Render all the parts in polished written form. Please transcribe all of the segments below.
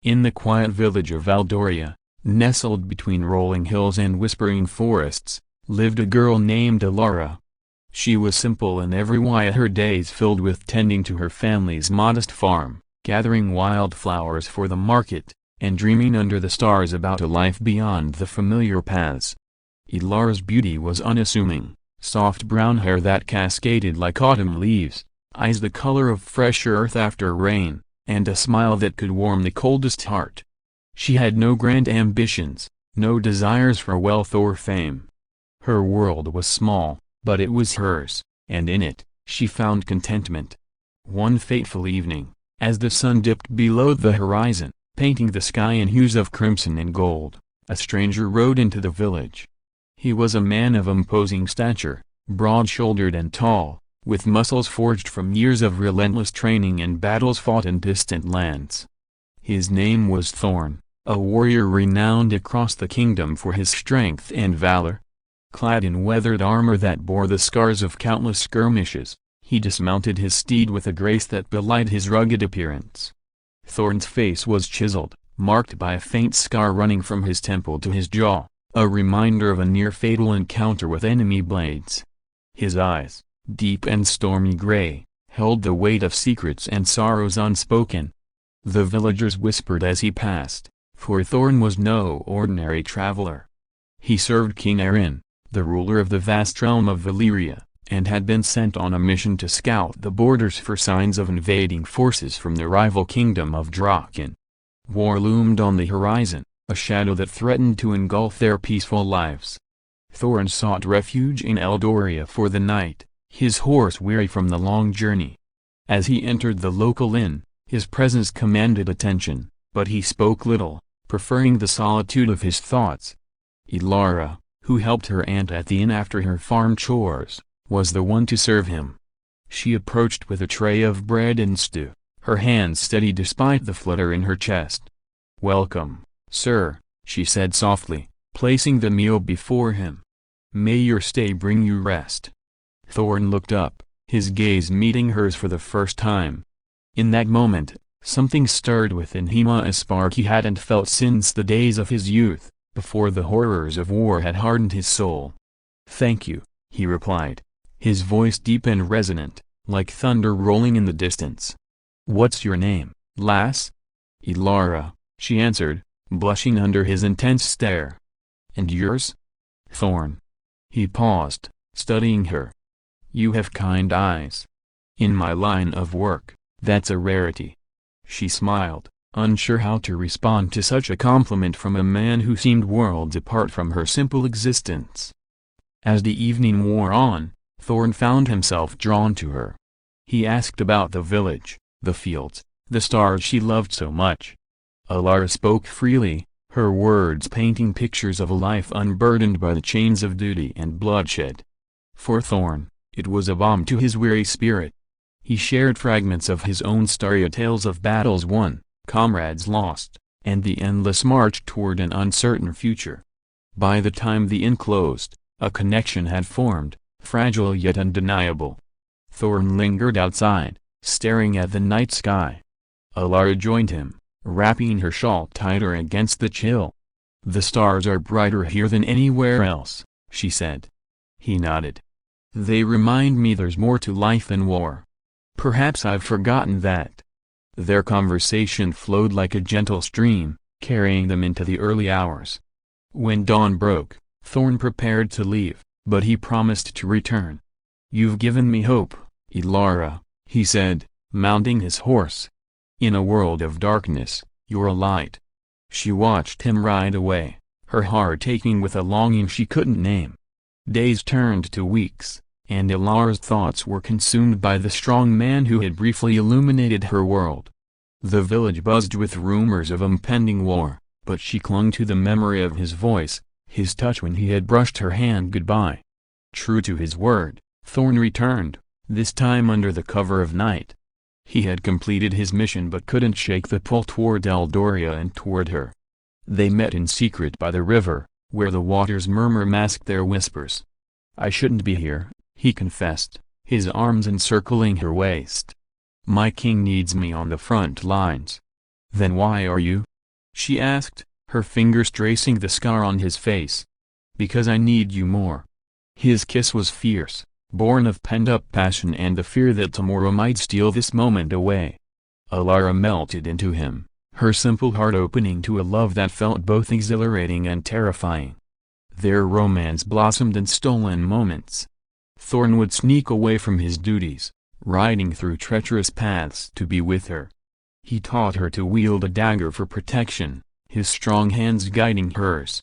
In the quiet village of Valdoria, nestled between rolling hills and whispering forests, lived a girl named Alara. She was simple in every way, her days filled with tending to her family's modest farm, gathering wildflowers for the market, and dreaming under the stars about a life beyond the familiar paths. Ilara's beauty was unassuming, soft brown hair that cascaded like autumn leaves, eyes the color of fresh earth after rain, and a smile that could warm the coldest heart. She had no grand ambitions, no desires for wealth or fame. Her world was small, but it was hers, and in it, she found contentment. One fateful evening, as the sun dipped below the horizon, painting the sky in hues of crimson and gold, a stranger rode into the village. He was a man of imposing stature, broad-shouldered and tall, with muscles forged from years of relentless training and battles fought in distant lands. His name was Thorn, a warrior renowned across the kingdom for his strength and valor. Clad in weathered armor that bore the scars of countless skirmishes, he dismounted his steed with a grace that belied his rugged appearance. Thorn's face was chiseled, marked by a faint scar running from his temple to his jaw, a reminder of a near-fatal encounter with enemy blades. His eyes, deep and stormy gray, held the weight of secrets and sorrows unspoken. The villagers whispered as he passed, for Thorn was no ordinary traveler. He served King Aaron, the ruler of the vast realm of Valyria, and had been sent on a mission to scout the borders for signs of invading forces from the rival kingdom of Draken. War loomed on the horizon, a shadow that threatened to engulf their peaceful lives. Thorn sought refuge in Eldoria for the night, his horse weary from the long journey. As he entered the local inn, his presence commanded attention, but he spoke little, preferring the solitude of his thoughts. Ilara, who helped her aunt at the inn after her farm chores, was the one to serve him. She approached with a tray of bread and stew, her hands steady despite the flutter in her chest. "Welcome, sir," she said softly, placing the meal before him. "May your stay bring you rest." Thorn looked up, his gaze meeting hers for the first time. In that moment, something stirred within him, a spark he hadn't felt since the days of his youth, before the horrors of war had hardened his soul. "Thank you," he replied, his voice deep and resonant, like thunder rolling in the distance. "What's your name, lass?" "Ilara," she answered, blushing under his intense stare. "And yours?" "Thorn." He paused, studying her. "You have kind eyes. In my line of work, that's a rarity." She smiled, unsure how to respond to such a compliment from a man who seemed worlds apart from her simple existence. As the evening wore on, Thorn found himself drawn to her. He asked about the village, the fields, the stars she loved so much. Alara spoke freely, her words painting pictures of a life unburdened by the chains of duty and bloodshed. For Thorn, it was a balm to his weary spirit. He shared fragments of his own story, tales of battles won, comrades lost, and the endless march toward an uncertain future. By the time the inn closed, a connection had formed, fragile yet undeniable. Thorn lingered outside, staring at the night sky. Alara joined him, wrapping her shawl tighter against the chill. "The stars are brighter here than anywhere else," she said. He nodded. "They remind me there's more to life than war. Perhaps I've forgotten that." Their conversation flowed like a gentle stream, carrying them into the early hours. When dawn broke, Thorn prepared to leave, but he promised to return. "You've given me hope, Ilara," he said, mounting his horse. "In a world of darkness, you're a light." She watched him ride away, her heart aching with a longing she couldn't name. Days turned to weeks, and Ilara's thoughts were consumed by the strong man who had briefly illuminated her world. The village buzzed with rumors of impending war, but she clung to the memory of his voice, his touch when he had brushed her hand goodbye. True to his word, Thorn returned, this time under the cover of night. He had completed his mission but couldn't shake the pull toward Eldoria and toward her. They met in secret by the river, where the water's murmur masked their whispers. "I shouldn't be here," he confessed, his arms encircling her waist. "My king needs me on the front lines." "Then why are you?" she asked, her fingers tracing the scar on his face. Because I need you more. His kiss was fierce, born of pent-up passion and the fear that tomorrow might steal this moment away. Alara melted into him, her simple heart opening to a love that felt both exhilarating and terrifying. Their romance blossomed in stolen moments. Thorn would sneak away from his duties, riding through treacherous paths to be with her. He taught her to wield a dagger for protection, his strong hands guiding hers.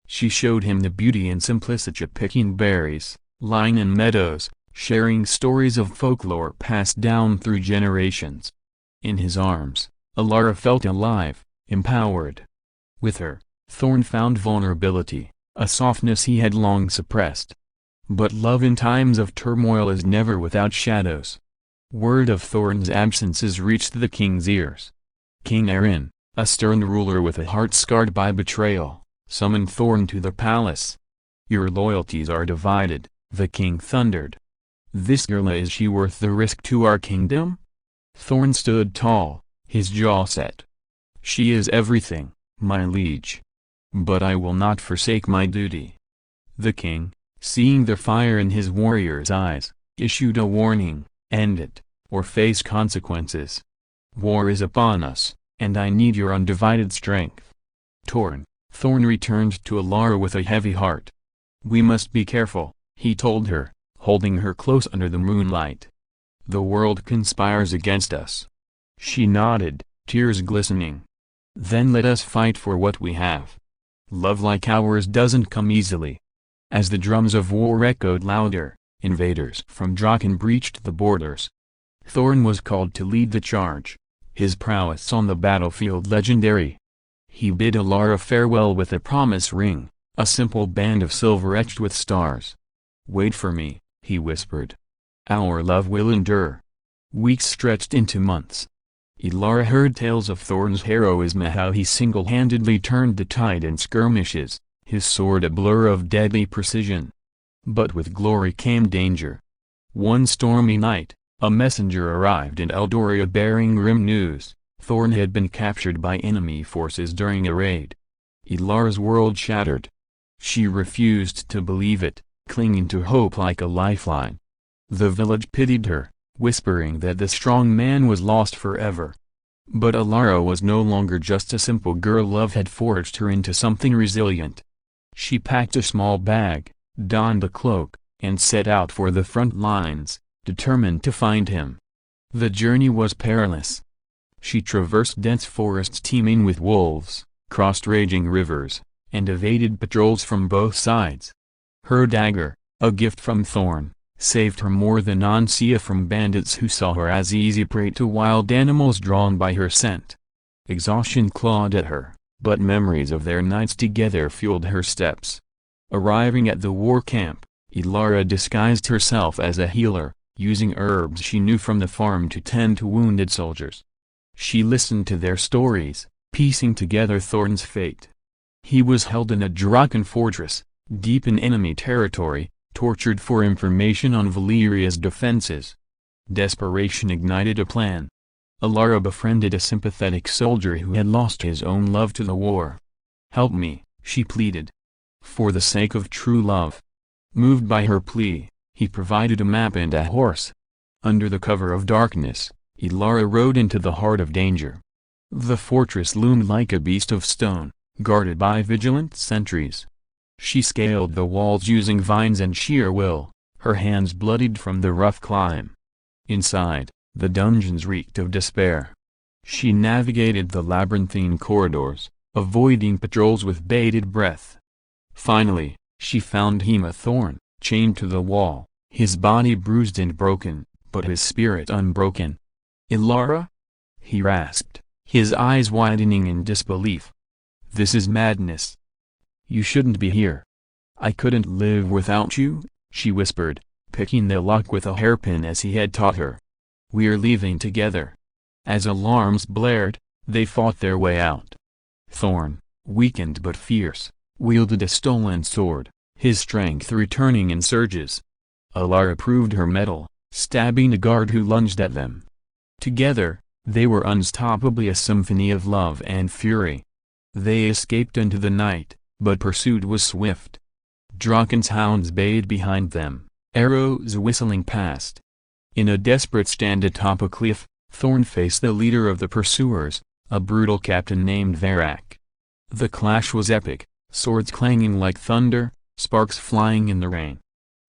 She showed him the beauty and simplicity of picking berries, lying in meadows, sharing stories of folklore passed down through generations. In his arms, Alara felt alive, empowered. With her, Thorn found vulnerability, a softness he had long suppressed. But love in times of turmoil is never without shadows. Word of Thorn's absences reached the king's ears. King Aaron, a stern ruler with a heart scarred by betrayal, summoned Thorn to the palace. Your loyalties are divided, the king thundered. This girl, is she worth the risk to our kingdom? Thorn stood tall, his jaw set. She is everything, my liege. But I will not forsake my duty. The king, seeing the fire in his warrior's eyes, issued a warning: end it, or face consequences. War is upon us, and I need your undivided strength. Thorn returned to Alara with a heavy heart. We must be careful, he told her, holding her close under the moonlight. The world conspires against us. She nodded, tears glistening. Then let us fight for what we have. Love like ours doesn't come easily. As the drums of war echoed louder, invaders from Draken breached the borders. Thorn was called to lead the charge, his prowess on the battlefield legendary. He bid Alara farewell with a promise ring, a simple band of silver etched with stars. Wait for me, he whispered. Our love will endure. Weeks stretched into months. Alara heard tales of Thorn's heroism, how he single-handedly turned the tide in skirmishes, his sword a blur of deadly precision. But with glory came danger. One stormy night, a messenger arrived in Eldoria bearing grim news: Thorn had been captured by enemy forces during a raid. Alara's world shattered. She refused to believe it, clinging to hope like a lifeline. The village pitied her, whispering that the strong man was lost forever. But Alara was no longer just a simple girl. Love had forged her into something resilient. She packed a small bag, donned a cloak, and set out for the front lines, determined to find him. The journey was perilous. She traversed dense forests teeming with wolves, crossed raging rivers, and evaded patrols from both sides. Her dagger, a gift from Thorn, saved her more than Ansia from bandits who saw her as easy prey to wild animals drawn by her scent. Exhaustion clawed at her, but memories of their nights together fueled her steps. Arriving at the war camp, Alara disguised herself as a healer, using herbs she knew from the farm to tend to wounded soldiers. She listened to their stories, piecing together Thorn's fate. He was held in a Draken fortress, deep in enemy territory, tortured for information on Valeria's defenses. Desperation ignited a plan. Alara befriended a sympathetic soldier who had lost his own love to the war. Help me, she pleaded. For the sake of true love. Moved by her plea, he provided a map and a horse. Under the cover of darkness, Alara rode into the heart of danger. The fortress loomed like a beast of stone, guarded by vigilant sentries. She scaled the walls using vines and sheer will, her hands bloodied from the rough climb. Inside, the dungeons reeked of despair. She navigated the labyrinthine corridors, avoiding patrols with bated breath. Finally, she found Hema Thorn, chained to the wall, his body bruised and broken, but his spirit unbroken. "Alara?" he rasped, his eyes widening in disbelief. "This is madness. You shouldn't be here." "I couldn't live without you," she whispered, picking the lock with a hairpin as he had taught her. "We're leaving together." As alarms blared, they fought their way out. Thorn, weakened but fierce, wielded a stolen sword, his strength returning in surges. Alara proved her mettle, stabbing a guard who lunged at them. Together, they were unstoppably a symphony of love and fury. They escaped into the night, but pursuit was swift. Draken's hounds bayed behind them, arrows whistling past. In a desperate stand atop a cliff, Thorn faced the leader of the pursuers, a brutal captain named Varak. The clash was epic, swords clanging like thunder, sparks flying in the rain.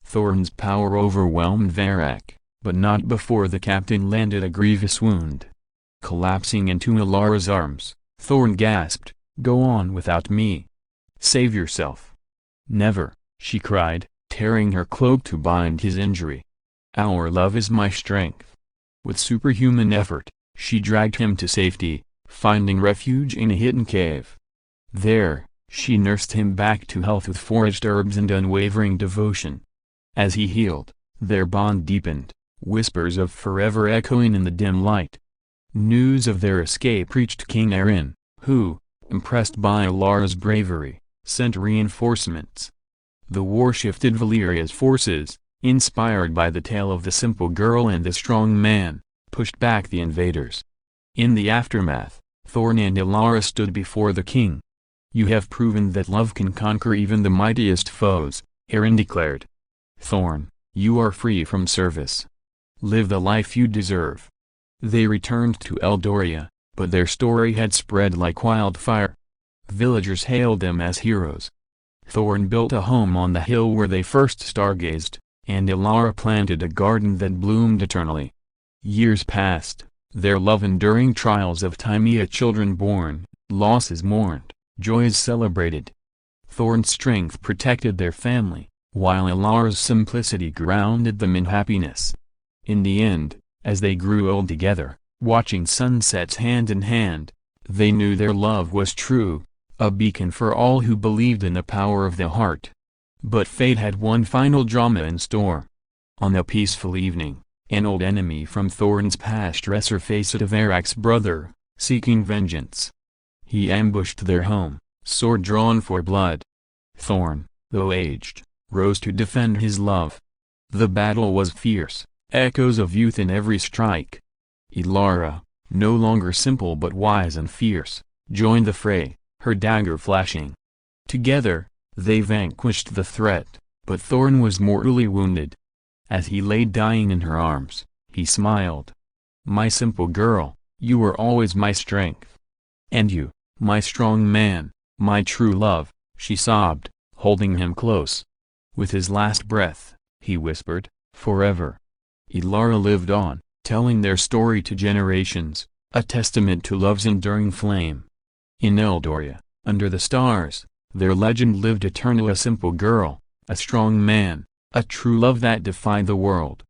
Thorn's power overwhelmed Varak, but not before the captain landed a grievous wound. Collapsing into Alara's arms, Thorn gasped, "Go on without me. Save yourself." "Never," she cried, tearing her cloak to bind his injury. "Our love is my strength." With superhuman effort, she dragged him to safety, finding refuge in a hidden cave. There, she nursed him back to health with foraged herbs and unwavering devotion. As he healed, their bond deepened, whispers of forever echoing in the dim light. News of their escape reached King Aaron, who, impressed by Alara's bravery, sent reinforcements. The war shifted Valeria's forces, inspired by the tale of the simple girl and the strong man, pushed back the invaders. In the aftermath, Thorn and Alara stood before the king. "You have proven that love can conquer even the mightiest foes," Aaron declared. "Thorn, you are free from service. Live the life you deserve." They returned to Eldoria, but their story had spread like wildfire. Villagers hailed them as heroes. Thorn built a home on the hill where they first stargazed, and Alara planted a garden that bloomed eternally. Years passed, their love enduring trials of Timea, children born, losses mourned, joys celebrated. Thorn's strength protected their family, while Alara's simplicity grounded them in happiness. In the end, as they grew old together, watching sunsets hand in hand, they knew their love was true, a beacon for all who believed in the power of the heart. But fate had one final drama in store. On a peaceful evening, an old enemy from Thorn's past resurfaced as Varak's brother, seeking vengeance. He ambushed their home, sword drawn for blood. Thorn, though aged, rose to defend his love. The battle was fierce, echoes of youth in every strike. Alara, no longer simple but wise and fierce, joined the fray, her dagger flashing. Together, they vanquished the threat, but Thorn was mortally wounded. As he lay dying in her arms, he smiled. "My simple girl, you were always my strength. And you, my strong man, my true love," she sobbed, holding him close. With his last breath, he whispered, "Forever." Alara lived on, telling their story to generations, a testament to love's enduring flame. In Eldoria, under the stars, their legend lived eternal, a simple girl, a strong man, a true love that defied the world.